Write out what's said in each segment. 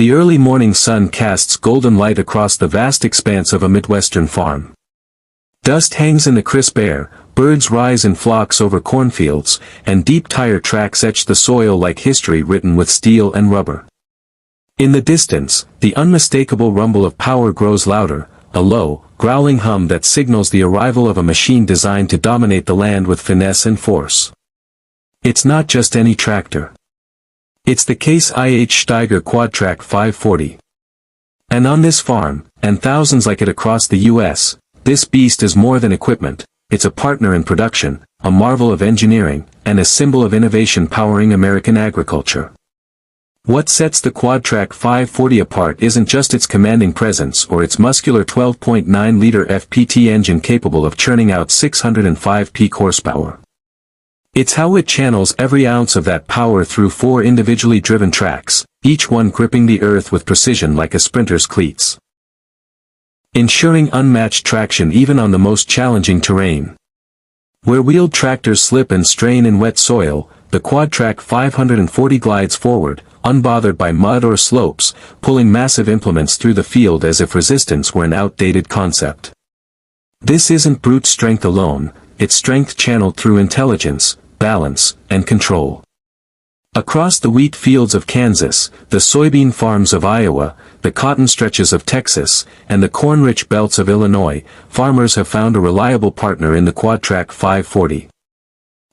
The early morning sun casts golden light across the vast expanse of a Midwestern farm. Dust hangs in the crisp air, birds rise in flocks over cornfields, and deep tire tracks etch the soil like history written with steel and rubber. In the distance, the unmistakable rumble of power grows louder, a low, growling hum that signals the arrival of a machine designed to dominate the land with finesse and force. It's not just any tractor. It's the Case IH Steiger Quadtrac 540. And on this farm, and thousands like it across the U.S., this beast is more than equipment, it's a partner in production, a marvel of engineering, and a symbol of innovation powering American agriculture. What sets the Quadtrac 540 apart isn't just its commanding presence or its muscular 12.9-liter FPT engine capable of churning out 605 peak horsepower. It's how it channels every ounce of that power through 4 individually driven tracks, each one gripping the earth with precision like a sprinter's cleats, ensuring unmatched traction even on the most challenging terrain. Where wheeled tractors slip and strain in wet soil, the Quadtrac 540 glides forward, unbothered by mud or slopes, pulling massive implements through the field as if resistance were an outdated concept. This isn't brute strength alone, it's strength channeled through intelligence, balance, and control. Across the wheat fields of Kansas, the soybean farms of Iowa, the cotton stretches of Texas, and the corn-rich belts of Illinois, farmers have found a reliable partner in the Quadtrac 540.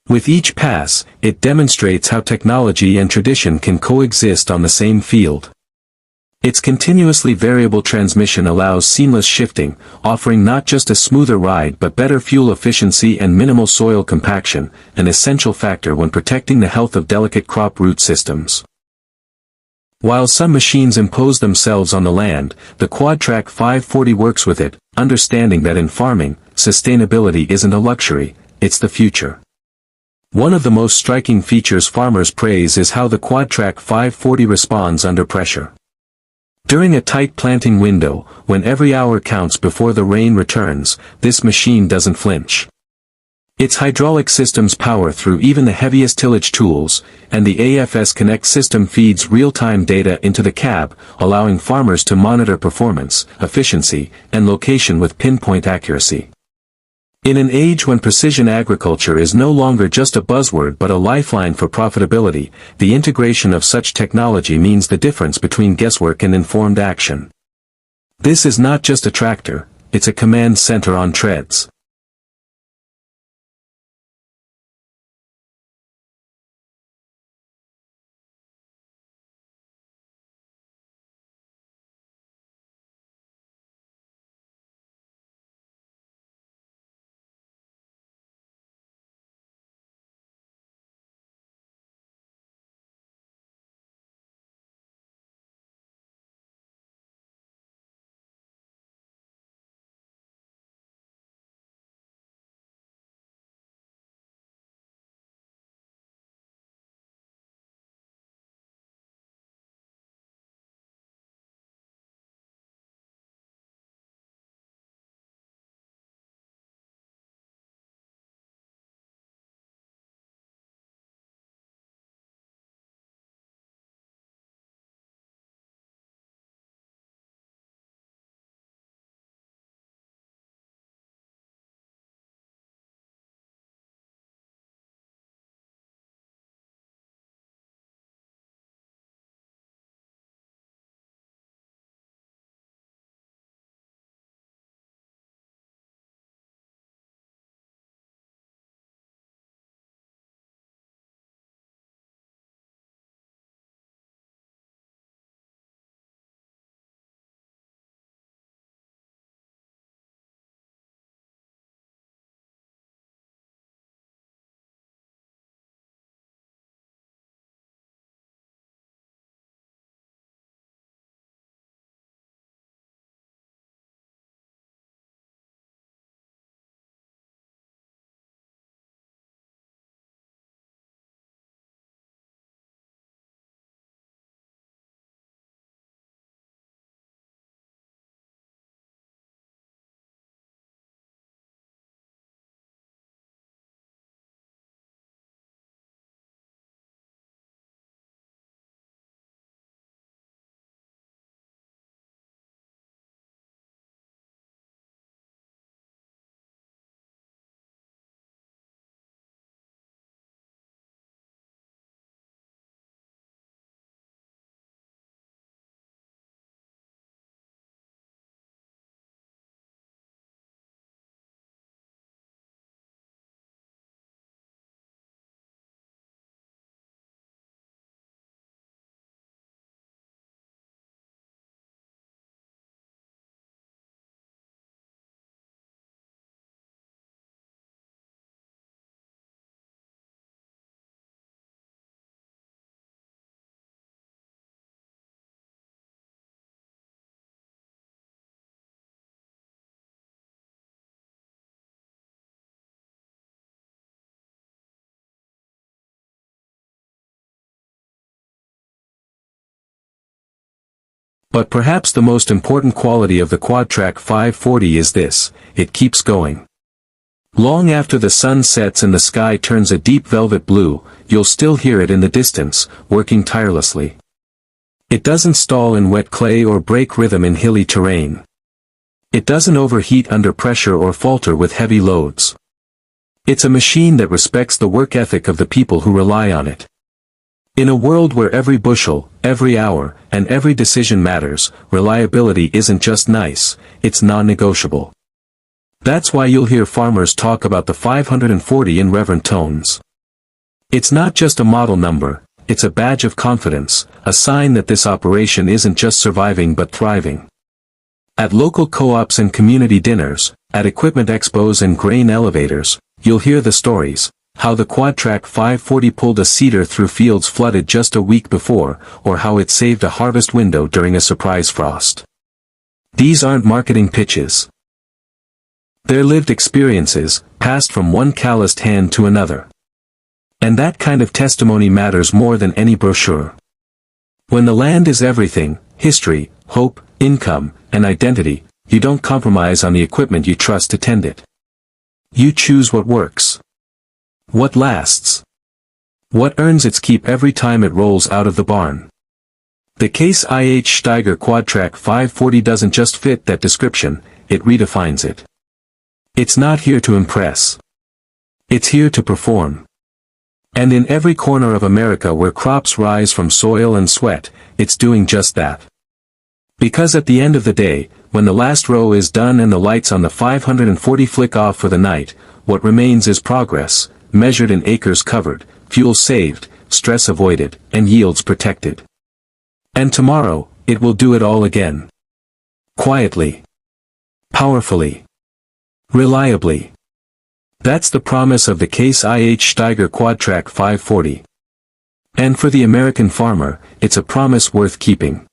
With each pass, it demonstrates how technology and tradition can coexist on the same field. Its continuously variable transmission allows seamless shifting, offering not just a smoother ride but better fuel efficiency and minimal soil compaction, an essential factor when protecting the health of delicate crop root systems. While some machines impose themselves on the land, the Quadtrac 540 works with it, understanding that in farming, sustainability isn't a luxury, it's the future. One of the most striking features farmers praise is how the Quadtrac 540 responds under pressure. During a tight planting window, when every hour counts before the rain returns, this machine doesn't flinch. Its hydraulic systems power through even the heaviest tillage tools, and the AFS Connect system feeds real-time data into the cab, allowing farmers to monitor performance, efficiency, and location with pinpoint accuracy. In an age when precision agriculture is no longer just a buzzword but a lifeline for profitability, the integration of such technology means the difference between guesswork and informed action. This is not just a tractor, it's a command center on treads. But perhaps the most important quality of the Quadtrac 540 is this: it keeps going. Long after the sun sets and the sky turns a deep velvet blue, you'll still hear it in the distance, working tirelessly. It doesn't stall in wet clay or break rhythm in hilly terrain. It doesn't overheat under pressure or falter with heavy loads. It's a machine that respects the work ethic of the people who rely on it. In a world where every bushel, every hour, and every decision matters, reliability isn't just nice, it's non-negotiable. That's why you'll hear farmers talk about the 540 in reverent tones. It's not just a model number, it's a badge of confidence, a sign that this operation isn't just surviving but thriving. At local co-ops and community dinners, at equipment expos and grain elevators, you'll hear the stories: how the Quadtrac 540 pulled a seeder through fields flooded just a week before, or how it saved a harvest window during a surprise frost. These aren't marketing pitches. They're lived experiences, passed from one calloused hand to another. And that kind of testimony matters more than any brochure. When the land is everything, history, hope, income, and identity, you don't compromise on the equipment you trust to tend it. You choose what works. What lasts. What earns its keep every time it rolls out of the barn. The Case IH Steiger Quadtrac 540 doesn't just fit that description, it redefines it. It's not here to impress. It's here to perform. And in every corner of America where crops rise from soil and sweat, it's doing just that. Because at the end of the day, when the last row is done and the lights on the 540 flick off for the night, what remains is progress, measured in acres covered, fuel saved, stress avoided, and yields protected. And tomorrow, it will do it all again. Quietly. Powerfully. Reliably. That's the promise of the Case IH Steiger Quadtrac 540. And for the American farmer, it's a promise worth keeping.